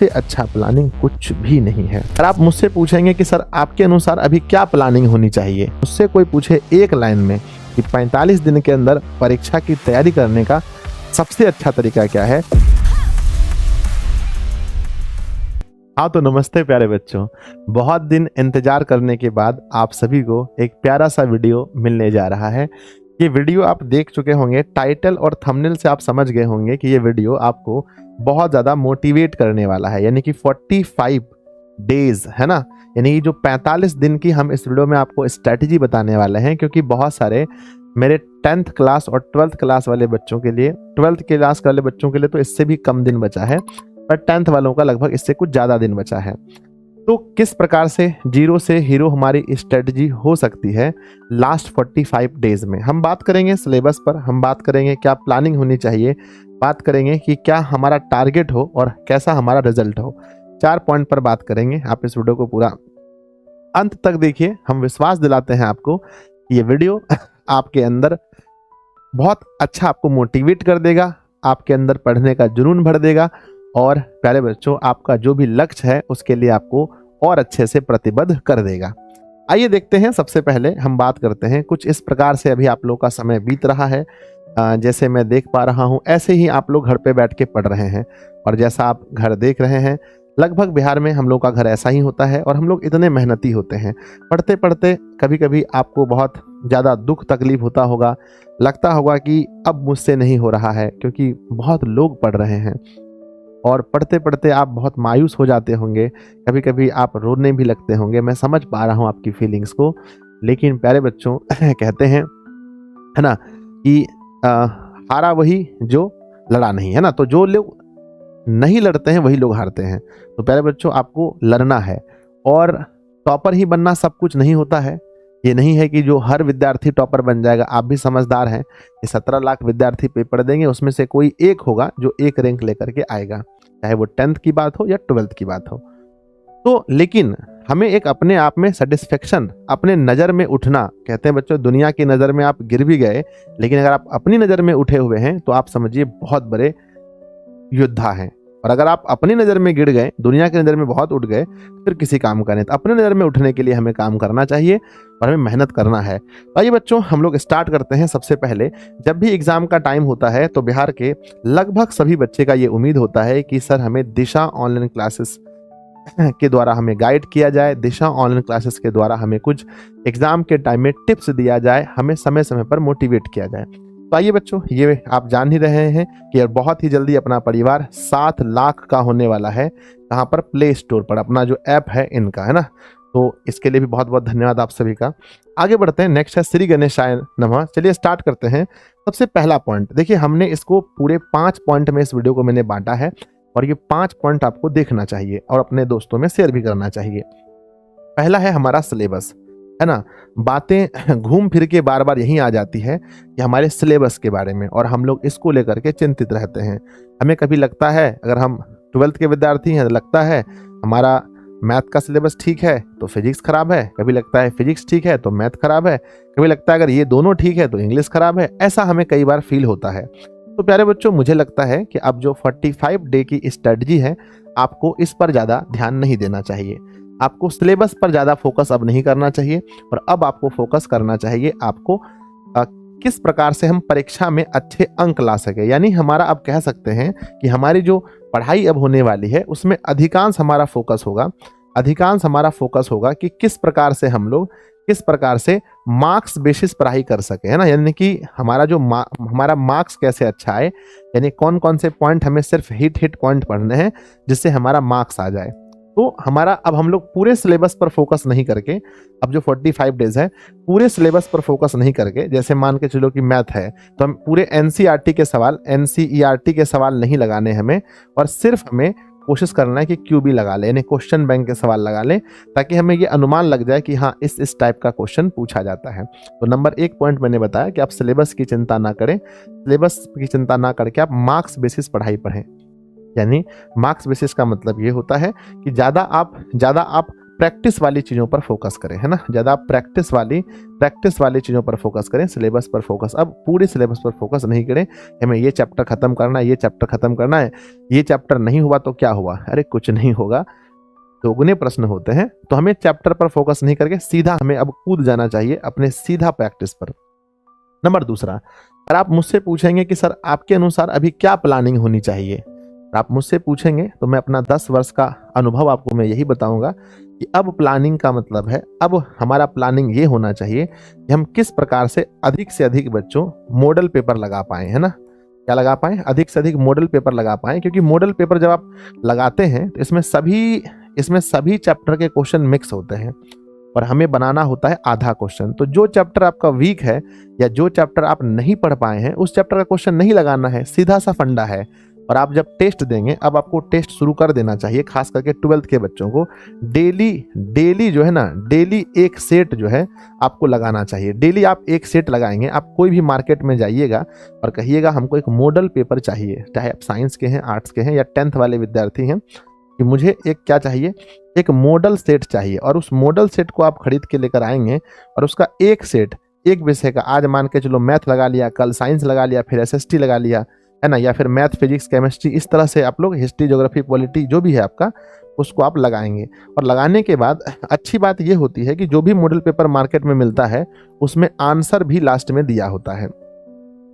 इससे अच्छा प्लानिंग कुछ भी नहीं है। अगर आप मुझसे पूछेंगे कि सर आपके अनुसार अभी क्या प्लानिंग होनी चाहिए, मुझसे कोई पूछे एक लाइन में कि 45 दिन के अंदर परीक्षा की तैयारी करने का सबसे अच्छा तरीका क्या है। हाँ तो नमस्ते प्यारे बच्चों, बहुत दिन इंतजार करने के बाद आप सभी को एक प्यारा सा वीडियो मिलने जा रहा है। ये वीडियो आप देख चुके होंगे, टाइटल और थंबनेल से आप समझ गए होंगे कि ये वीडियो आपको बहुत ज़्यादा मोटिवेट करने वाला है, यानी कि 45 डेज है ना, यानी कि जो 45 दिन की हम इस वीडियो में आपको स्ट्रैटेजी बताने वाले हैं। क्योंकि बहुत सारे मेरे 10th क्लास और 12th क्लास वाले बच्चों के लिए, 12th क्लास वाले बच्चों के लिए तो इससे भी कम दिन बचा है, पर 10th वालों का लगभग इससे कुछ ज़्यादा दिन बचा है। तो किस प्रकार से जीरो से हीरो हमारी स्ट्रेटजी हो सकती है लास्ट 45 डेज में, हम बात करेंगे सिलेबस पर, हम बात करेंगे क्या प्लानिंग होनी चाहिए, बात करेंगे कि क्या हमारा टारगेट हो और कैसा हमारा रिजल्ट हो। 4 पॉइंट पर बात करेंगे। आप इस वीडियो को पूरा अंत तक देखिए। हम विश्वास दिलाते हैं आपको कि ये वीडियो आपके अंदर बहुत अच्छा आपको मोटिवेट कर देगा, आपके अंदर पढ़ने का जुनून भर देगा और प्यारे बच्चों आपका जो भी लक्ष्य है उसके लिए आपको और अच्छे से प्रतिबद्ध कर देगा। आइए देखते हैं। सबसे पहले हम बात करते हैं, कुछ इस प्रकार से अभी आप लोग का समय बीत रहा है, जैसे मैं देख पा रहा हूं ऐसे ही आप लोग घर पे बैठ के पढ़ रहे हैं। और जैसा आप घर देख रहे हैं, लगभग बिहार में हम लोग का घर ऐसा ही होता है और हम लोग इतने मेहनती होते हैं। पढ़ते पढ़ते कभी कभी आपको बहुत ज़्यादा दुख तकलीफ होता होगा, लगता होगा कि अब मुझसे नहीं हो रहा है, क्योंकि बहुत लोग पढ़ रहे हैं। और पढ़ते पढ़ते आप बहुत मायूस हो जाते होंगे, कभी कभी आप रोने भी लगते होंगे। मैं समझ पा रहा हूँ आपकी फीलिंग्स को। लेकिन प्यारे बच्चों कहते हैं है ना कि हारा वही जो लड़ा नहीं, है ना। तो जो लोग नहीं लड़ते हैं वही लोग हारते हैं। तो प्यारे बच्चों आपको लड़ना है, और टॉपर ही बनना सब कुछ नहीं होता है। ये नहीं है कि जो हर विद्यार्थी टॉपर बन जाएगा। आप भी समझदार हैं कि 17 लाख विद्यार्थी पेपर देंगे, उसमें से कोई एक होगा जो एक रैंक लेकर के आएगा, चाहे वो 10th की बात हो या 12th की बात हो। तो लेकिन हमें एक अपने आप में सेटिस्फेक्शन, अपने नज़र में उठना, कहते हैं बच्चों दुनिया की नज़र में आप गिर भी गए, लेकिन अगर आप अपनी नज़र में उठे हुए हैं तो आप समझिए बहुत बड़े योद्धा हैं। और अगर आप अपनी नज़र में गिर गए, दुनिया की नज़र में बहुत उठ गए, फिर किसी काम का नहीं। तो अपने नज़र में उठने के लिए हमें काम करना चाहिए और हमें मेहनत करना है। तो आइए बच्चों हम लोग स्टार्ट करते हैं। सबसे पहले जब भी एग्जाम का टाइम होता है तो बिहार के लगभग सभी बच्चे का ये उम्मीद होता है कि सर हमें दिशा ऑनलाइन क्लासेस के द्वारा हमें गाइड किया जाए, दिशा ऑनलाइन क्लासेस के द्वारा हमें कुछ एग्जाम के टाइम में टिप्स दिया जाए, हमें समय समय पर मोटिवेट किया जाए। तो आइए बच्चों, ये आप जान ही रहे हैं कि बहुत ही जल्दी अपना परिवार 7 लाख का होने वाला है। कहाँ पर? प्ले स्टोर पर, अपना जो ऐप है इनका, है ना। तो इसके लिए भी बहुत बहुत धन्यवाद आप सभी का। आगे बढ़ते हैं। नेक्स्ट है श्री गणेशाय नमः। चलिए स्टार्ट करते हैं। सबसे पहला पॉइंट देखिए, हमने इसको पूरे 5 पॉइंट में इस वीडियो को मैंने बांटा है और ये 5 पॉइंट आपको देखना चाहिए और अपने दोस्तों में शेयर भी करना चाहिए। पहला है हमारा सिलेबस, है ना। बातें घूम फिर के बार बार यहीं आ जाती है कि हमारे सिलेबस के बारे में, और हम लोग इसको लेकर के चिंतित रहते हैं। हमें कभी लगता है, अगर हम 12th के विद्यार्थी हैं तो लगता है हमारा मैथ का सिलेबस ठीक है तो फिजिक्स खराब है, कभी लगता है फिजिक्स ठीक है तो मैथ खराब है, कभी लगता है अगर ये दोनों ठीक है तो इंग्लिश खराब है। ऐसा हमें कई बार फील होता है। तो प्यारे बच्चों मुझे लगता है कि अब जो 45 डे की स्ट्रेटजी है, आपको इस पर ज़्यादा ध्यान नहीं देना चाहिए। आपको सिलेबस पर ज़्यादा फोकस अब नहीं करना चाहिए, और अब आपको फोकस करना चाहिए आपको किस प्रकार से हम परीक्षा में अच्छे अंक ला सके। यानी हमारा अब कह सकते हैं कि हमारी जो पढ़ाई अब होने वाली है उसमें अधिकांश हमारा फोकस होगा कि किस प्रकार से हम लोग किस प्रकार से मार्क्स बेसिस पढ़ाई कर सके, है ना। यानी कि हमारा जो हमारा मार्क्स कैसे अच्छा आए, यानी कौन कौन से पॉइंट हमें सिर्फ हिट पॉइंट पढ़ने हैं जिससे हमारा मार्क्स आ जाए। तो हमारा अब हम लोग पूरे सिलेबस पर फोकस नहीं करके, अब जो 45 डेज है पूरे सिलेबस पर फोकस नहीं करके, जैसे मान के चलो कि मैथ है तो हम पूरे एनसीईआरटी के सवाल, एनसीईआरटी के सवाल नहीं लगाने हमें, और सिर्फ हमें कोशिश करना है कि क्यूबी लगा लें, यानी क्वेश्चन बैंक के सवाल लगा लें, ताकि हमें ये अनुमान लग जाए कि हाँ इस टाइप का क्वेश्चन पूछा जाता है। तो नंबर 1 पॉइंट मैंने बताया कि आप सिलेबस की चिंता ना करें, सिलेबस की चिंता ना करके आप मार्क्स बेसिस पढ़ाई पढ़ें। यानी मार्क्स बेसिस का मतलब ये होता है कि ज़्यादा आप प्रैक्टिस वाली चीज़ों पर फोकस करें, है ना, ज़्यादा प्रैक्टिस वाली चीज़ों पर फोकस करें, सिलेबस पर फोकस। अब पूरे सिलेबस पर फोकस नहीं करें, हमें ये चैप्टर खत्म करना है, ये चैप्टर खत्म करना है, ये चैप्टर नहीं हुआ तो क्या हुआ, अरे कुछ नहीं होगा, दोगुने प्रश्न होते हैं। तो हमें चैप्टर पर फोकस नहीं करके सीधा हमें अब कूद जाना चाहिए अपने सीधा प्रैक्टिस पर। नंबर दूसरा, अगर आप मुझसे पूछेंगे कि सर आपके अनुसार अभी क्या प्लानिंग होनी चाहिए, आप मुझसे पूछेंगे तो मैं अपना 10 वर्ष का अनुभव आपको मैं यही बताऊंगा कि अब प्लानिंग का मतलब है, अब हमारा प्लानिंग ये होना चाहिए कि हम किस प्रकार से अधिक बच्चों मॉडल पेपर लगा पाए, है ना, क्या लगा पाए, अधिक से अधिक मॉडल पेपर लगा पाए। क्योंकि मॉडल पेपर जब आप लगाते हैं तो इसमें सभी चैप्टर के क्वेश्चन मिक्स होते हैं और हमें बनाना होता है आधा क्वेश्चन। तो जो चैप्टर आपका वीक है या जो चैप्टर आप नहीं पढ़ पाए हैं उस चैप्टर का क्वेश्चन नहीं लगाना है, सीधा सा फंडा है। और आप जब टेस्ट देंगे, अब आपको टेस्ट शुरू कर देना चाहिए, खास करके 12th के बच्चों को डेली जो है ना, डेली एक सेट जो है आपको लगाना चाहिए। डेली आप एक सेट लगाएंगे, आप कोई भी मार्केट में जाइएगा और कहिएगा हमको एक मॉडल पेपर चाहिए, चाहे आप साइंस के हैं, आर्ट्स के हैं या 10th वाले विद्यार्थी हैं, कि मुझे एक क्या चाहिए, एक मॉडल सेट चाहिए। और उस मॉडल सेट को आप खरीद के लेकर आएंगे और उसका एक सेट एक विषय का, आज मान के चलो मैथ लगा लिया, कल साइंस लगा लिया, फिर एसएसटी लगा लिया, है ना, या फिर मैथ, फिजिक्स, केमिस्ट्री, इस तरह से आप लोग हिस्ट्री, ज्योग्राफी, पॉलिटी जो भी है आपका, उसको आप लगाएंगे। और लगाने के बाद अच्छी बात ये होती है कि जो भी मॉडल पेपर मार्केट में मिलता है उसमें आंसर भी लास्ट में दिया होता है।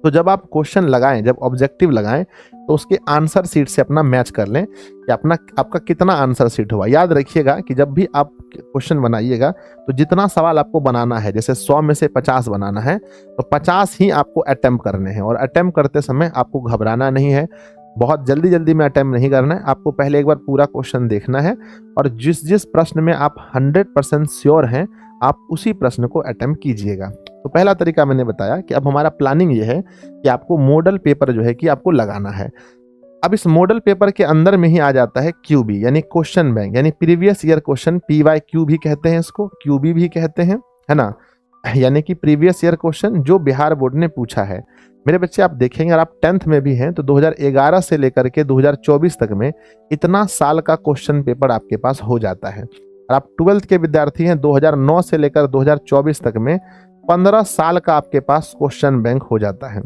तो जब आप क्वेश्चन लगाएं, जब ऑब्जेक्टिव लगाएं, तो उसके आंसर शीट से अपना मैच कर लें कि आपका कितना आंसर शीट हुआ। याद रखिएगा कि जब भी आप क्वेश्चन बनाइएगा तो जितना सवाल आपको बनाना है, जैसे 100 में से 50 बनाना है, तो 50 ही आपको अटेम्प्ट करने हैं। और अटेम्प्ट करते समय आपको घबराना नहीं है, बहुत जल्दी में अटेम्प्ट नहीं करना है, आपको पहले एक बार पूरा क्वेश्चन देखना है और जिस प्रश्न में आप 100% श्योर हैं, आप उसी प्रश्न को अटेम्प्ट कीजिएगा। तो पहला तरीका मैंने बताया कि अब हमारा प्लानिंग ये है कि आपको मॉडल पेपर जो है कि आपको लगाना है। अब इस मॉडल पेपर के अंदर में ही आ जाता है क्यूबी, यानी क्वेश्चन बैंक, यानी प्रीवियस ईयर क्वेश्चन, PYQ भी कहते हैं इसको, QB भी कहते हैं, है ना, यानी कि प्रीवियस ईयर क्वेश्चन जो बिहार बोर्ड ने पूछा है। मेरे बच्चे आप देखेंगे, अगर आप 10th में भी हैं तो 2011 से लेकर के 2024 तक में इतना साल का क्वेश्चन पेपर आपके पास हो जाता है। और आप 12th के विद्यार्थी हैं, 2009 से लेकर 2024 तक में 15 साल का आपके पास क्वेश्चन बैंक हो जाता है।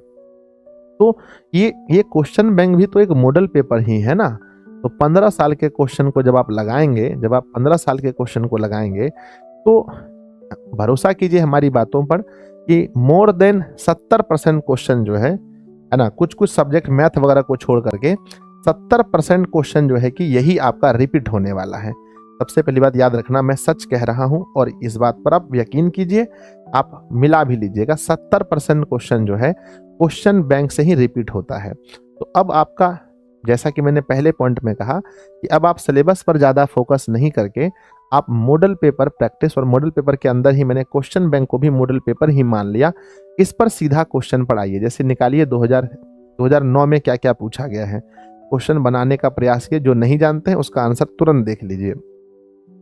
तो ये क्वेश्चन बैंक भी तो एक मॉडल पेपर ही है ना। तो 15 साल के क्वेश्चन को जब आप 15 साल के क्वेश्चन को लगाएंगे तो भरोसा कीजिए हमारी बातों पर कि मोर देन 70% क्वेश्चन जो है ना, कुछ सब्जेक्ट मैथ वगैरह को छोड़ करके 70% क्वेश्चन जो है कि यही आपका रिपीट होने वाला है। सबसे पहली बात याद रखना, मैं सच कह रहा हूं और इस बात पर आप यकीन कीजिए, आप मिला भी लीजिएगा, 70% क्वेश्चन जो है क्वेश्चन बैंक से ही रिपीट होता है। तो अब आपका, जैसा कि मैंने पहले पॉइंट में कहा कि अब आप सिलेबस पर ज़्यादा फोकस नहीं करके आप मॉडल पेपर प्रैक्टिस, और मॉडल पेपर के अंदर ही मैंने क्वेश्चन बैंक को भी मॉडल पेपर ही मान लिया, इस पर सीधा क्वेश्चन पढ़ाइए। जैसे निकालिए 2009 में क्या क्या पूछा गया है, क्वेश्चन बनाने का प्रयास कीजिए, जो नहीं जानते हैं उसका आंसर तुरंत देख लीजिए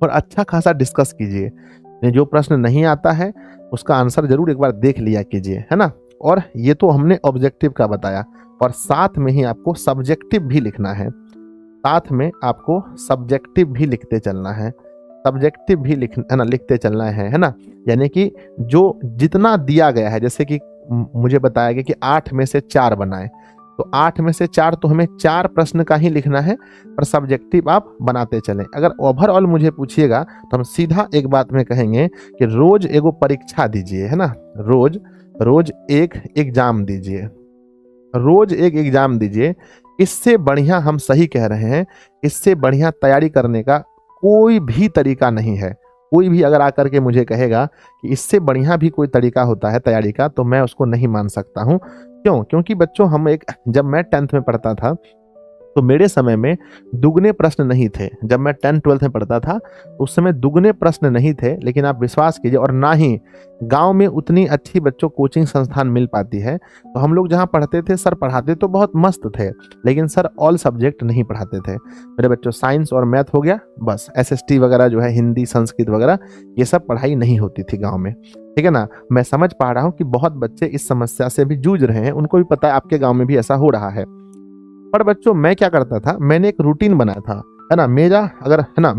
और अच्छा खासा डिस्कस कीजिए। जो प्रश्न नहीं आता है उसका आंसर जरूर एक बार देख लिया कीजिए, है ना। और ये तो हमने ऑब्जेक्टिव का बताया, और साथ में ही आपको सब्जेक्टिव भी लिखना है, साथ में आपको सब्जेक्टिव भी लिखते चलना है, सब्जेक्टिव भी लिखते चलना है ना। यानी कि जो जितना दिया गया है, जैसे कि मुझे बताया गया कि 8 में से 4 बनाए, तो 8 में से 4 तो हमें 4 प्रश्न का ही लिखना है, पर सब्जेक्टिव आप बनाते चलें। अगर ओवरऑल मुझे पूछिएगा तो हम सीधा एक बात में कहेंगे कि रोज एगो परीक्षा दीजिए, है ना, रोज एक एग्जाम दीजिए, रोज एक एग्जाम दीजिए। इससे बढ़िया, हम सही कह रहे हैं, इससे बढ़िया तैयारी करने का कोई भी तरीका नहीं है। कोई भी अगर आकर के मुझे कहेगा कि इससे बढ़िया भी कोई तरीका होता है तैयारी का, तो मैं उसको नहीं मान सकता हूं। क्यों? क्योंकि बच्चों, जब मैं 10th में पढ़ता था तो मेरे समय में दुगने प्रश्न नहीं थे। जब मैं 10th 12th में पढ़ता था तो उस समय दुगने प्रश्न नहीं थे, लेकिन आप विश्वास कीजिए, और ना ही गांव में उतनी अच्छी बच्चों कोचिंग संस्थान मिल पाती है। तो हम लोग जहां पढ़ते थे, सर पढ़ाते तो बहुत मस्त थे, लेकिन सर ऑल सब्जेक्ट नहीं पढ़ाते थे। मेरे बच्चों, साइंस और मैथ हो गया बस, SST वगैरह जो है, हिंदी, संस्कृत वगैरह, ये सब पढ़ाई नहीं होती थी गाँव में, ठीक है ना। मैं समझ पा रहा हूँ कि बहुत बच्चे इस समस्या से भी जूझ रहे हैं, उनको भी पता है आपके गाँव में भी ऐसा हो रहा है। पर बच्चों, मैं क्या करता था, मैंने एक रूटीन बनाया था, है ना, मेरा अगर है ना,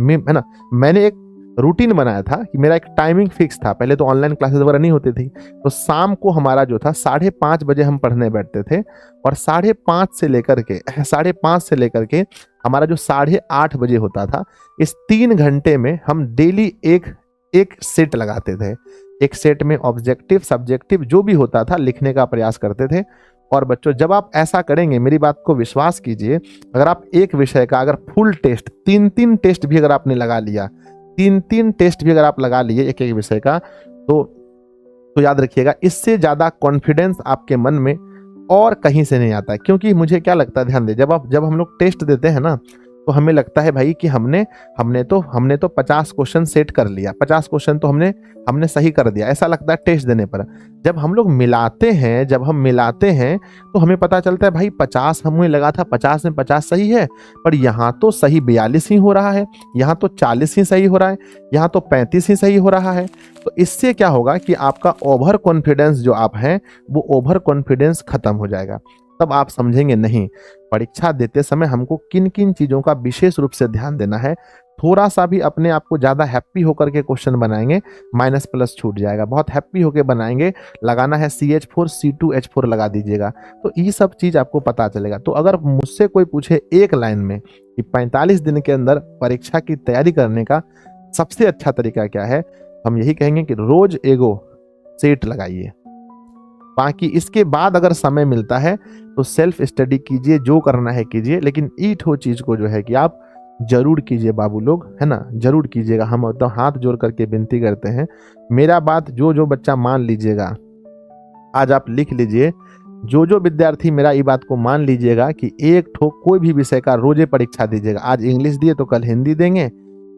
मैंने एक रूटीन बनाया था कि मेरा एक टाइमिंग फिक्स था। पहले तो ऑनलाइन क्लासेस वगैरह नहीं होती थी, तो शाम को हमारा जो था 5:30 बजे हम पढ़ने बैठते थे, और 5:30 से लेकर के 5:30 से लेकर के हमारा जो 8:30 बजे होता था, इस 3 घंटे में हम डेली एक सेट लगाते थे। एक सेट में ऑब्जेक्टिव सब्जेक्टिव जो भी होता था लिखने का प्रयास करते थे। और बच्चों जब आप ऐसा करेंगे, मेरी बात को विश्वास कीजिए, अगर आप एक विषय का अगर फुल टेस्ट 3-3 टेस्ट भी अगर आपने लगा लिया, 3-3 टेस्ट भी अगर आप लगा लिए एक एक विषय का, तो याद रखिएगा इससे ज़्यादा कॉन्फिडेंस आपके मन में और कहीं से नहीं आता है। क्योंकि मुझे क्या लगता है, ध्यान दे, जब हम लोग टेस्ट देते हैं ना, तो हमें लगता है भाई कि हमने तो 50 क्वेश्चन सेट कर लिया, 50 क्वेश्चन तो हमने सही कर दिया, ऐसा लगता है टेस्ट देने पर। जब हम लोग मिलाते हैं तो हमें पता चलता है भाई 50 हमें लगा था 50 में 50 सही है, पर यहाँ तो सही 42 ही हो रहा है, यहाँ तो 40 ही सही हो रहा है, यहाँ तो 35 ही सही हो रहा है। तो इससे क्या होगा कि आपका ओवर कॉन्फिडेंस जो आप हैं, वो ओवर कॉन्फिडेंस खत्म हो जाएगा। तब आप समझेंगे नहीं, परीक्षा देते समय हमको किन किन चीज़ों का विशेष रूप से ध्यान देना है। थोड़ा सा भी अपने आप को ज़्यादा हैप्पी होकर के क्वेश्चन बनाएंगे, माइनस प्लस छूट जाएगा। बहुत हैप्पी होकर बनाएंगे, लगाना है CH4 C2H4 लगा दीजिएगा, तो ये सब चीज़ आपको पता चलेगा। तो अगर मुझसे कोई पूछे एक लाइन में कि 45 दिन के अंदर परीक्षा की तैयारी करने का सबसे अच्छा तरीका क्या है, हम यही कहेंगे कि रोज एगो सेट लगाइए। बाकी इसके बाद अगर समय मिलता है तो सेल्फ स्टडी कीजिए, जो करना है कीजिए, लेकिन ईट हो चीज को जो है कि आप जरूर कीजिए बाबू लोग, है ना, जरूर कीजिएगा। हम एकदम हाथ जोड़ करके विनती करते हैं। मेरा बात जो बच्चा मान लीजिएगा, आज आप लिख लीजिए, जो विद्यार्थी मेरा ये बात को मान लीजिएगा कि एक ठो कोई भी विषय का रोजे परीक्षा दीजिएगा। आज इंग्लिश दिए तो कल हिंदी देंगे,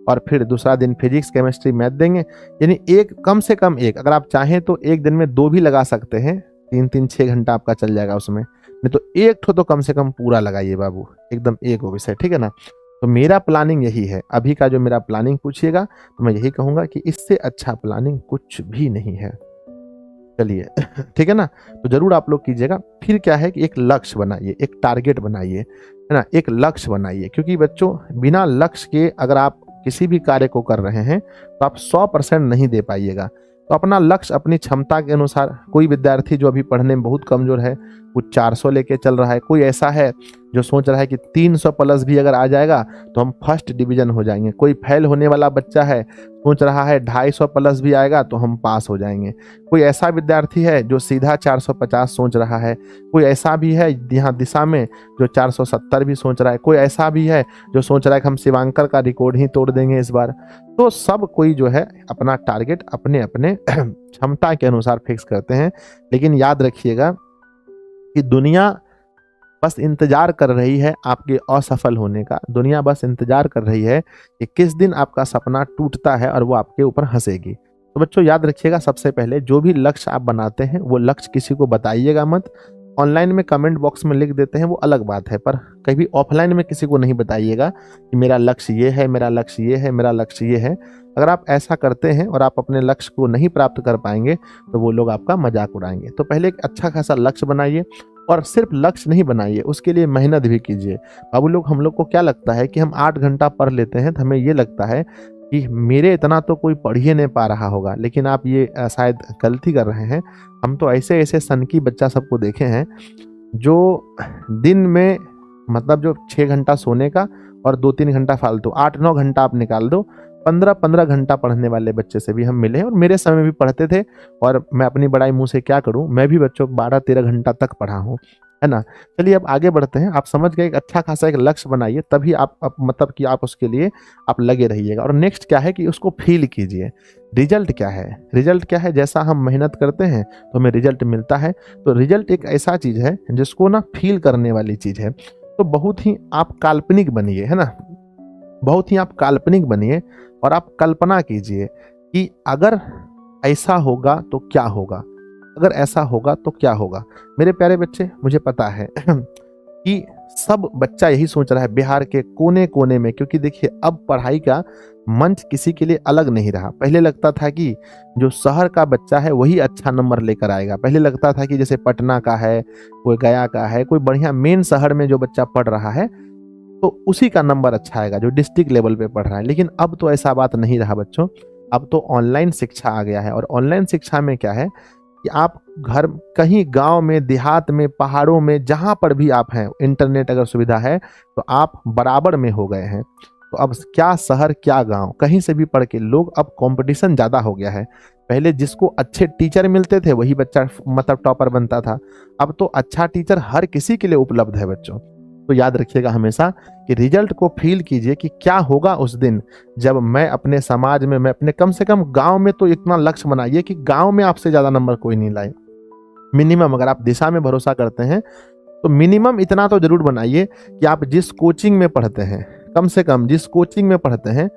और फिर दूसरा दिन फिजिक्स केमिस्ट्री मैथ देंगे। यानी एक कम से कम एक, अगर आप चाहें तो एक दिन में 2 भी लगा सकते हैं, 3-3 6 घंटा आपका चल जाएगा उसमें। नहीं तो एक ठो तो कम से कम पूरा लगाइए बाबू, एकदम एक हो विषय, ठीक है ना। तो मेरा प्लानिंग यही है। अभी का जो मेरा प्लानिंग पूछिएगा तो मैं यही कहूंगा कि इससे अच्छा प्लानिंग कुछ भी नहीं है। चलिए ठीक है ना, तो जरूर आप लोग कीजिएगा। फिर क्या है कि एक लक्ष्य बनाइए, एक टारगेट बनाइए, है ना, एक लक्ष्य बनाइए। क्योंकि बच्चों बिना लक्ष्य के अगर आप किसी भी कार्य को कर रहे हैं तो आप 100% नहीं दे पाइएगा। तो अपना लक्ष्य अपनी क्षमता के अनुसार, कोई विद्यार्थी जो अभी पढ़ने में बहुत कमजोर है वो 400 लेके चल रहा है, कोई ऐसा है जो सोच रहा है कि 300 प्लस भी अगर आ जाएगा तो हम फर्स्ट डिवीजन हो जाएंगे, कोई फेल होने वाला बच्चा है सोच रहा है 250 प्लस भी आएगा तो हम पास हो जाएंगे, कोई ऐसा विद्यार्थी है जो सीधा 450 सोच रहा है, कोई ऐसा भी है यहाँ दिशा में जो 470 भी सोच रहा है, कोई ऐसा भी है जो सोच रहा है कि हम शिवांकर का रिकॉर्ड ही तोड़ देंगे इस बार। तो सब कोई जो है अपना टारगेट अपने अपने क्षमता के अनुसार फिक्स करते हैं। लेकिन याद रखिएगा कि दुनिया बस इंतजार कर रही है आपके असफल होने का। दुनिया बस इंतजार कर रही है कि किस दिन आपका सपना टूटता है और वो आपके ऊपर हंसेगी। तो बच्चों याद रखिएगा, सबसे पहले जो भी लक्ष्य आप बनाते हैं वो लक्ष्य किसी को बताइएगा मत। ऑनलाइन में कमेंट बॉक्स में लिख देते हैं वो अलग बात है, पर कभी ऑफलाइन में किसी को नहीं बताइएगा कि मेरा लक्ष्य ये है, मेरा लक्ष्य ये है, मेरा लक्ष्य ये है। अगर आप ऐसा करते हैं और आप अपने लक्ष्य को नहीं प्राप्त कर पाएंगे तो वो लोग आपका मजाक उड़ाएंगे। तो पहले एक अच्छा खासा लक्ष्य बनाइए, और सिर्फ लक्ष्य नहीं बनाइए, उसके लिए मेहनत भी कीजिए। बाबू लोग, हम लोग को क्या लगता है कि हम 8 घंटा पढ़ लेते हैं तो हमें ये लगता है कि मेरे इतना तो कोई पढ़ ही नहीं पा रहा होगा, लेकिन आप ये शायद गलती कर रहे हैं। हम तो ऐसे ऐसे सनकी बच्चा सबको देखे हैं जो दिन में मतलब जो 6 घंटा सोने का और 2-3 घंटा फालतू, 8-9 घंटा आप निकाल दो, 15-15 घंटा पढ़ने वाले बच्चे से भी हम मिले हैं, और मेरे समय भी पढ़ते थे। और मैं अपनी बड़ाई मुंह से क्या करूं, मैं भी बच्चों को 12-13 घंटा तक पढ़ा हूं, है ना। चलिए अब आगे बढ़ते हैं। आप समझ गए, एक अच्छा खासा एक लक्ष्य बनाइए, तभी आप मतलब कि आप उसके लिए आप लगे रहिएगा। और नेक्स्ट क्या है कि उसको फील कीजिए। रिजल्ट क्या है, रिजल्ट क्या है, जैसा हम मेहनत करते हैं तो हमें रिजल्ट मिलता है। तो रिजल्ट एक ऐसा चीज है जिसको ना फील करने वाली चीज है। तो बहुत ही आप काल्पनिक बनिए, है ना, बहुत ही आप काल्पनिक बनिए, और आप कल्पना कीजिए कि अगर ऐसा होगा तो क्या होगा, अगर ऐसा होगा तो क्या होगा। मेरे प्यारे बच्चे, मुझे पता है कि सब बच्चा यही सोच रहा है बिहार के कोने कोने में, क्योंकि देखिए अब पढ़ाई का मंच किसी के लिए अलग नहीं रहा। पहले लगता था कि जो शहर का बच्चा है वही अच्छा नंबर लेकर आएगा। पहले लगता था कि जैसे पटना का है, कोई गया का है, कोई बढ़िया मेन शहर में जो बच्चा पढ़ रहा है तो उसी का नंबर अच्छा आएगा जो डिस्ट्रिक्ट लेवल पे पढ़ रहा है। लेकिन अब तो ऐसा बात नहीं रहा बच्चों, अब तो ऑनलाइन शिक्षा आ गया है। और ऑनलाइन शिक्षा में क्या है कि आप घर कहीं गांव में, देहात में, पहाड़ों में, जहां पर भी आप हैं, इंटरनेट अगर सुविधा है तो आप बराबर में हो गए हैं। तो अब क्या शहर क्या गांव, कहीं से भी पढ़ के लोग, अब कंपटीशन ज़्यादा हो गया है। पहले जिसको अच्छे टीचर मिलते थे वही बच्चा मतलब टॉपर बनता था। अब तो अच्छा टीचर हर किसी के लिए उपलब्ध है बच्चों। तो याद रखिएगा हमेशा कि रिजल्ट को फील कीजिए कि क्या होगा उस दिन जब मैं अपने समाज में, मैं अपने कम से कम गांव में तो इतना लक्ष्य बनाइए कि गांव में आपसे ज़्यादा नंबर कोई नहीं लाए। मिनिमम अगर आप दिशा में भरोसा करते हैं तो मिनिमम इतना तो जरूर बनाइए कि आप जिस कोचिंग में पढ़ते हैं, कम से कम जिस कोचिंग में पढ़ते हैं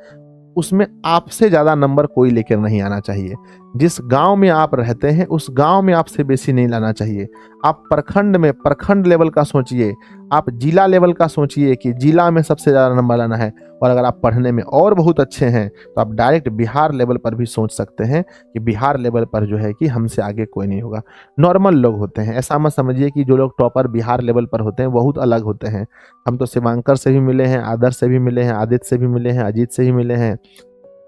उसमें आपसे ज़्यादा नंबर कोई लेकर नहीं आना चाहिए। जिस गांव में आप रहते हैं उस गांव में आपसे बेसी नहीं लाना चाहिए। आप प्रखंड में, प्रखंड लेवल का सोचिए, आप जिला लेवल का सोचिए कि जिला में सबसे ज़्यादा नंबर लाना है। और अगर आप पढ़ने में और बहुत अच्छे हैं तो आप डायरेक्ट बिहार लेवल पर भी सोच सकते हैं कि बिहार लेवल पर जो है कि हमसे आगे कोई नहीं होगा। नॉर्मल लोग होते हैं, ऐसा मत समझिए कि जो लोग टॉपर बिहार लेवल पर होते हैं बहुत अलग होते हैं। हम तो शिवांकर से भी मिले हैं, आदर्श से भी मिले हैं, आदित्य से भी मिले हैं, अजीत से भी मिले हैं।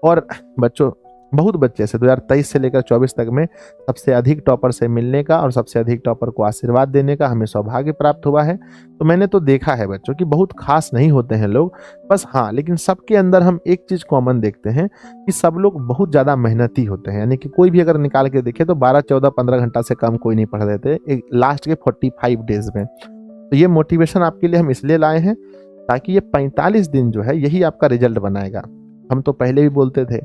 और बच्चों बहुत बच्चे से 2023 से लेकर 24 तक में सबसे अधिक टॉपर से मिलने का और सबसे अधिक टॉपर को आशीर्वाद देने का हमें सौभाग्य प्राप्त हुआ है। तो मैंने तो देखा है बच्चों कि बहुत खास नहीं होते हैं लोग, बस हाँ, लेकिन सबके अंदर हम एक चीज़ कॉमन देखते हैं कि सब लोग बहुत ज़्यादा मेहनती होते हैं। यानी कि कोई भी अगर निकाल के देखे तो 12, 14, 15 घंटा से कम कोई नहीं पढ़ देते एक लास्ट के 45 डेज में। तो ये मोटिवेशन आपके लिए हम इसलिए लाए हैं ताकि ये 45 दिन जो है यही आपका रिजल्ट बनाएगा। हम तो पहले भी बोलते थे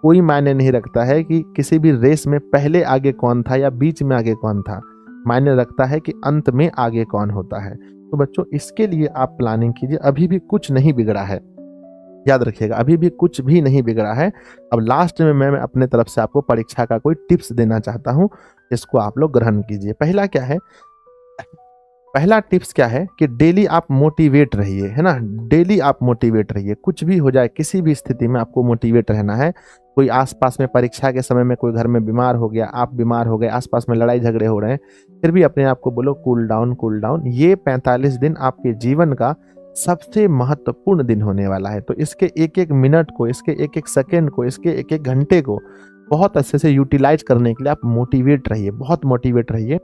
कोई मायने नहीं रखता है कि किसी भी रेस में पहले आगे कौन था या बीच में आगे कौन था, मायने रखता है कि अंत में आगे कौन होता है। तो बच्चों इसके लिए आप प्लानिंग कीजिए, अभी भी कुछ नहीं बिगड़ा है, याद रखिएगा अभी भी कुछ भी नहीं बिगड़ा है। अब लास्ट में मैं अपने तरफ से आपको परीक्षा का कोई टिप्स देना चाहता हूँ, जिसको आप लोग ग्रहण कीजिए। पहला क्या है, पहला टिप्स क्या है कि डेली आप मोटिवेट रहिए, है ना। डेली आप मोटिवेट रहिए, कुछ भी हो जाए किसी भी स्थिति में आपको मोटिवेट रहना है। कोई आसपास में परीक्षा के समय में कोई घर में बीमार हो गया, आप बीमार हो गए, आसपास में लड़ाई झगड़े हो रहे हैं, फिर भी अपने आप को बोलो कूल डाउन, कूल डाउन। ये 45 दिन आपके जीवन का सबसे महत्वपूर्ण दिन होने वाला है। तो इसके एक एक मिनट को, इसके एक एक सेकेंड को, इसके एक एक घंटे को बहुत अच्छे से यूटिलाइज करने के लिए आप मोटिवेट रहिए, बहुत मोटिवेट रहिए।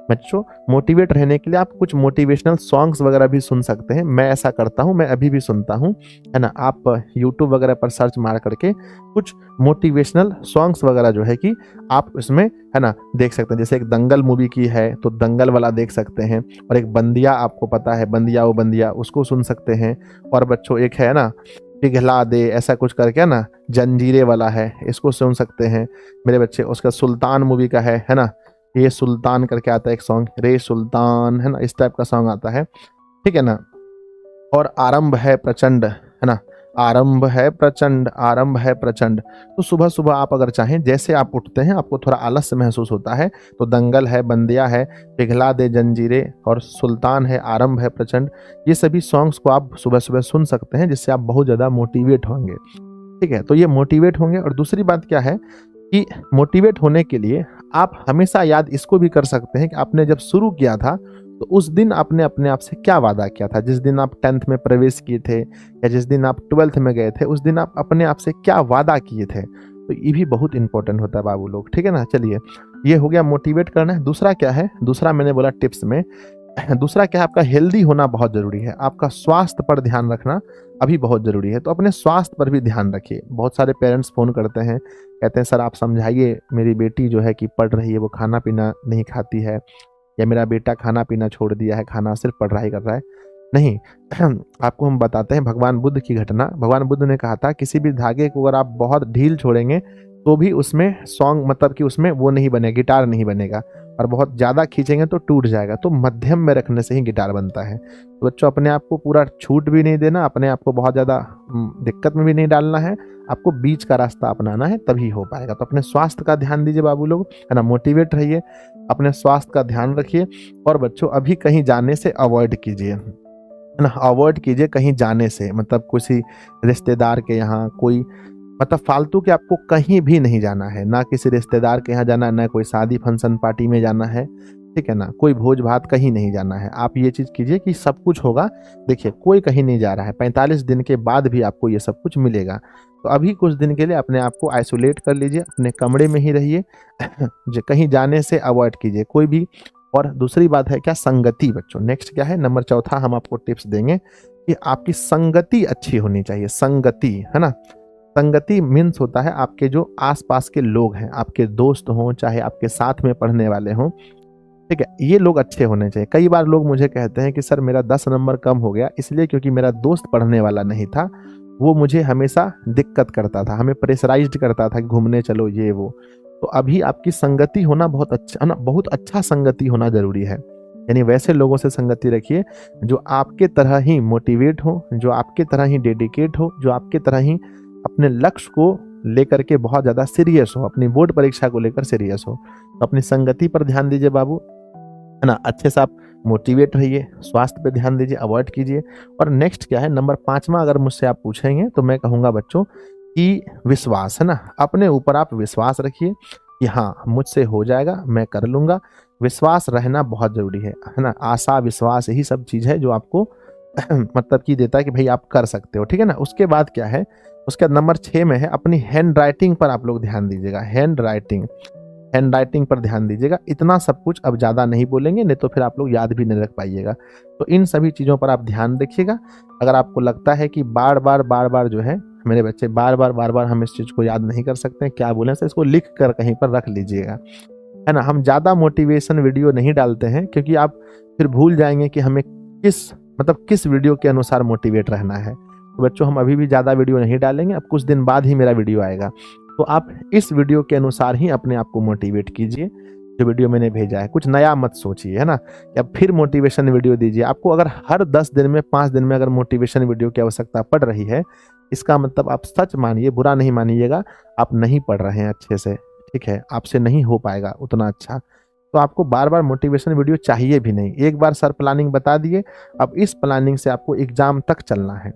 बच्चों मोटिवेट रहने के लिए आप कुछ मोटिवेशनल सॉन्ग्स वगैरह भी सुन सकते हैं। मैं ऐसा करता हूँ, मैं अभी भी सुनता हूँ, है ना। आप यूट्यूब वगैरह पर सर्च मार करके कुछ मोटिवेशनल सॉन्ग्स वगैरह जो है कि आप उसमें, है ना, देख सकते हैं। जैसे एक दंगल मूवी की है तो दंगल वाला देख सकते हैं, और एक बंदिया, आपको पता है बंदिया वो बंदिया, उसको सुन सकते हैं। और बच्चों एक है ना पिघला दे, ऐसा कुछ करके ना, जंजीरे वाला है, इसको सुन सकते हैं मेरे बच्चे। उसका सुल्तान मूवी का है ना, ये सुल्तान करके आता है एक सॉन्ग, रे सुल्तान, है ना, इस टाइप का सॉन्ग आता है, ठीक है ना। और आरंभ है प्रचंड, है ना, आरंभ है प्रचंड, आरंभ है प्रचंड। तो सुबह सुबह आप अगर चाहें, जैसे आप उठते हैं आपको थोड़ा आलस्य महसूस होता है, तो दंगल है, बंदिया है, पिघला दे जंजीरें और सुल्तान है, आरंभ है प्रचंड, ये सभी सॉन्ग्स को आप सुबह सुबह सुन सकते हैं, जिससे आप बहुत ज़्यादा मोटिवेट होंगे, ठीक है। तो ये मोटिवेट होंगे। और दूसरी बात क्या है कि मोटिवेट होने के लिए आप हमेशा याद इसको भी कर सकते हैं कि आपने जब शुरू किया था तो उस दिन आपने अपने आप से क्या वादा किया था। जिस दिन आप 10th में प्रवेश किए थे या जिस दिन आप 12th में गए थे, उस दिन आप अपने आप से क्या वादा किए थे। तो ये भी बहुत इंपॉर्टेंट होता है बाबू लोग, ठीक है ना। चलिए ये हो गया मोटिवेट करना है। दूसरा क्या है, दूसरा मैंने बोला टिप्स में, दूसरा क्या है, आपका हेल्दी होना बहुत ज़रूरी है। आपका स्वास्थ्य पर ध्यान रखना अभी बहुत ज़रूरी है। तो अपने स्वास्थ्य पर भी ध्यान रखिए। बहुत सारे पेरेंट्स फ़ोन करते हैं, कहते हैं सर आप समझाइए, मेरी बेटी जो है कि पढ़ रही है, वो खाना पीना नहीं खाती है, या मेरा बेटा खाना पीना छोड़ दिया है, खाना सिर्फ पढ़ाई कर रहा है। नहीं आपको हम बताते हैं भगवान बुद्ध की घटना। भगवान बुद्ध ने कहा था किसी भी धागे को अगर आप बहुत ढील छोड़ेंगे तो भी उसमें सॉन्ग, मतलब कि उसमें वो नहीं बनेगा, गिटार नहीं बनेगा, और बहुत ज़्यादा खींचेंगे तो टूट जाएगा। तो मध्यम में रखने से ही गिटार बनता है। तो बच्चों अपने आप को पूरा छूट भी नहीं देना, अपने आप को बहुत ज़्यादा दिक्कत में भी नहीं डालना है, आपको बीच का रास्ता अपनाना है, तभी हो पाएगा। तो अपने स्वास्थ्य का ध्यान दीजिए बाबू लोग, है ना, मोटिवेट रहिए, अपने स्वास्थ्य का ध्यान रखिए। और बच्चों अभी कहीं जाने से अवॉइड कीजिए, है ना, अवॉइड कीजिए कहीं जाने से, मतलब किसी रिश्तेदार के यहाँ, कोई मतलब फालतू के आपको कहीं भी नहीं जाना है, ना किसी रिश्तेदार के यहाँ जाना है, ना कोई शादी फंक्शन पार्टी में जाना है, ठीक है ना, कोई भोज भात कहीं नहीं जाना है। आप ये चीज़ कीजिए कि सब कुछ होगा। देखिए कोई कहीं नहीं जा रहा है, 45 दिन के बाद भी आपको ये सब कुछ मिलेगा। तो अभी कुछ दिन के लिए अपने आप को आइसोलेट कर लीजिए, अपने कमरे में ही रहिए कहीं जाने से अवॉइड कीजिए कोई भी। और दूसरी बात है क्या, संगति बच्चों। नेक्स्ट क्या है, नंबर चौथा हम आपको टिप्स देंगे कि आपकी संगति अच्छी होनी चाहिए। संगति है ना, संगति मीन्स होता है आपके जो आसपास के लोग हैं, आपके दोस्त हों चाहे आपके साथ में पढ़ने वाले हों, ठीक है, ये लोग अच्छे होने चाहिए। कई बार लोग मुझे कहते हैं कि सर मेरा 10 नंबर कम हो गया इसलिए क्योंकि मेरा दोस्त पढ़ने वाला नहीं था, वो मुझे हमेशा दिक्कत करता था, हमें प्रेशराइज्ड करता था कि घूमने चलो ये वो। तो अभी आपकी संगति होना बहुत अच्छा है ना, बहुत अच्छा संगति होना जरूरी है। यानी वैसे लोगों से संगति रखिए जो आपके तरह ही मोटिवेट हो, जो आपके तरह ही डेडिकेट हो, जो आपके तरह ही अपने लक्ष्य को लेकर के बहुत ज़्यादा सीरियस हो, अपनी बोर्ड परीक्षा को लेकर सीरियस हो। तो अपनी संगति पर ध्यान दीजिए बाबू, है ना, अच्छे से आप मोटिवेट रहिए, स्वास्थ्य पे ध्यान दीजिए, अवॉइड कीजिए। और नेक्स्ट क्या है, नंबर 5वां अगर मुझसे आप पूछेंगे तो मैं कहूँगा बच्चों कि विश्वास, है ना, अपने ऊपर आप विश्वास रखिए कि हाँ मुझसे हो जाएगा, मैं कर लूँगा। विश्वास रहना बहुत ज़रूरी है ना, आशा विश्वास यही सब चीज़ है जो आपको मतलब कि देता है कि भाई आप कर सकते हो, ठीक है ना। उसके बाद क्या है, उसके बाद नंबर 6 में है अपनी हैंड राइटिंग पर आप लोग ध्यान दीजिएगा। हैंड राइटिंग पर ध्यान दीजिएगा। इतना सब कुछ अब ज़्यादा नहीं बोलेंगे, नहीं तो फिर आप लोग याद भी नहीं रख पाइएगा। तो इन सभी चीज़ों पर आप ध्यान रखिएगा। अगर आपको लगता है कि बार बार जो है मेरे बच्चे बार बार हम इस चीज़ को याद नहीं कर सकते हैं, क्या बोलें सर, इसको लिख कर कहीं पर रख लीजिएगा, है ना। हम ज़्यादा मोटिवेशन वीडियो नहीं डालते हैं क्योंकि आप फिर भूल जाएंगे कि हमें किस वीडियो के अनुसार मोटिवेट रहना है। तो बच्चों हम अभी भी ज़्यादा वीडियो नहीं डालेंगे, अब कुछ दिन बाद ही मेरा वीडियो आएगा। तो आप इस वीडियो के अनुसार ही अपने आप को मोटिवेट कीजिए। जो वीडियो मैंने भेजा है कुछ नया मत सोचिए, है ना, या फिर मोटिवेशन वीडियो दीजिए। आपको अगर हर 10 दिन में 5 दिन में अगर मोटिवेशन वीडियो की आवश्यकता पड़ रही है, इसका मतलब आप सच मानिए, बुरा नहीं मानिएगा, आप नहीं पढ़ रहे हैं अच्छे से, ठीक है, आपसे नहीं हो पाएगा उतना अच्छा। तो आपको बार बार मोटिवेशन वीडियो चाहिए भी नहीं। एक बार सर प्लानिंग बता दिए, अब इस प्लानिंग से आपको एग्जाम तक चलना है।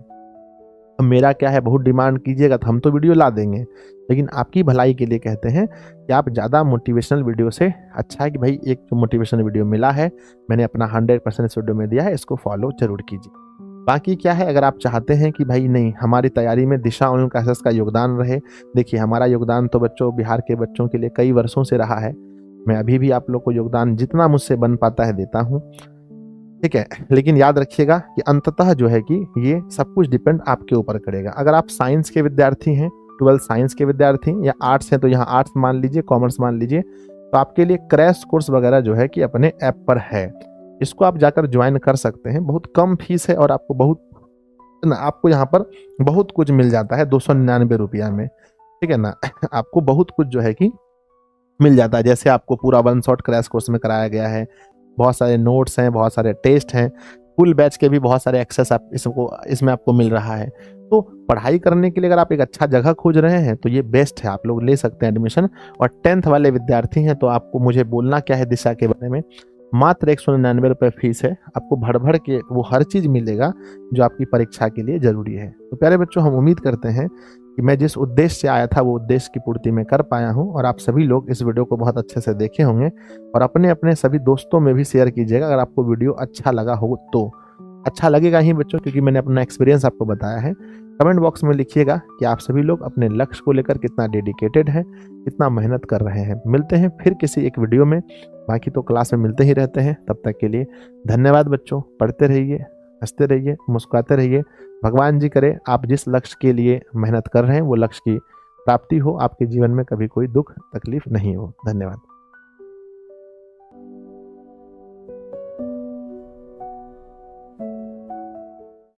अब मेरा क्या है, बहुत डिमांड कीजिएगा तो हम तो वीडियो ला देंगे, लेकिन आपकी भलाई के लिए कहते हैं कि आप ज़्यादा मोटिवेशनल वीडियो से अच्छा है कि भाई एक जो मोटिवेशनल वीडियो मिला है, मैंने अपना 100% इस वीडियो में दिया है, इसको फॉलो जरूर कीजिए। बाकी क्या है, अगर आप चाहते हैं कि भाई नहीं हमारी तैयारी में दिशा ऑनलाइन क्लासेस का योगदान रहे, देखिए हमारा योगदान तो बच्चों बिहार के बच्चों के लिए कई वर्षों से रहा है। मैं अभी भी आप लोग को योगदान जितना मुझसे बन पाता है देता हूँ, ठीक है। लेकिन याद रखिएगा कि अंततः जो है कि ये सब कुछ डिपेंड आपके ऊपर करेगा। अगर आप साइंस के विद्यार्थी हैं, 12 साइंस के विद्यार्थी या आर्ट्स हैं, तो यहाँ आर्ट्स मान लीजिए, कॉमर्स मान लीजिए, तो आपके लिए क्रैश कोर्स वगैरह जो है कि अपने ऐप पर है, इसको आप जाकर ज्वाइन कर सकते हैं। बहुत कम फीस है और आपको यहाँ पर बहुत कुछ मिल जाता है 299 रुपया में, ठीक है ना। आपको बहुत कुछ जो है कि मिल जाता है, जैसे आपको पूरा 1 शॉट क्रैश कोर्स में कराया गया है, बहुत सारे नोट्स हैं, बहुत सारे टेस्ट हैं, फुल बैच के भी बहुत सारे एक्सेस आप इसमें आपको मिल रहा है। तो पढ़ाई करने के लिए अगर आप एक अच्छा जगह खोज रहे हैं तो ये बेस्ट है, आप लोग ले सकते हैं एडमिशन। और 10th वाले विद्यार्थी हैं तो आपको मुझे बोलना क्या है दिशा के बारे में, मात्र 199 रुपये फीस है, आपको भर भर के वो हर चीज़ मिलेगा जो आपकी परीक्षा के लिए ज़रूरी है। तो प्यारे बच्चों, हम उम्मीद करते हैं कि मैं जिस उद्देश्य से आया था वो उद्देश्य की पूर्ति मैं कर पाया हूँ, और आप सभी लोग इस वीडियो को बहुत अच्छे से देखे होंगे और अपने अपने सभी दोस्तों में भी शेयर कीजिएगा अगर आपको वीडियो अच्छा लगा हो तो। अच्छा लगेगा ही बच्चों, क्योंकि मैंने अपना एक्सपीरियंस आपको बताया है। कमेंट बॉक्स में लिखिएगा कि आप सभी लोग अपने लक्ष्य को लेकर कितना डेडिकेटेड हैं, कितना मेहनत कर रहे हैं। मिलते हैं फिर किसी एक वीडियो में, बाकी तो क्लास में मिलते ही रहते हैं। तब तक के लिए धन्यवाद बच्चों, पढ़ते रहिए, हंसते रहिए, मुस्कुराते रहिए। भगवान जी करे आप जिस लक्ष्य के लिए मेहनत कर रहे हैं वो लक्ष्य की प्राप्ति हो, आपके जीवन में कभी कोई दुख तकलीफ नहीं हो। धन्यवाद।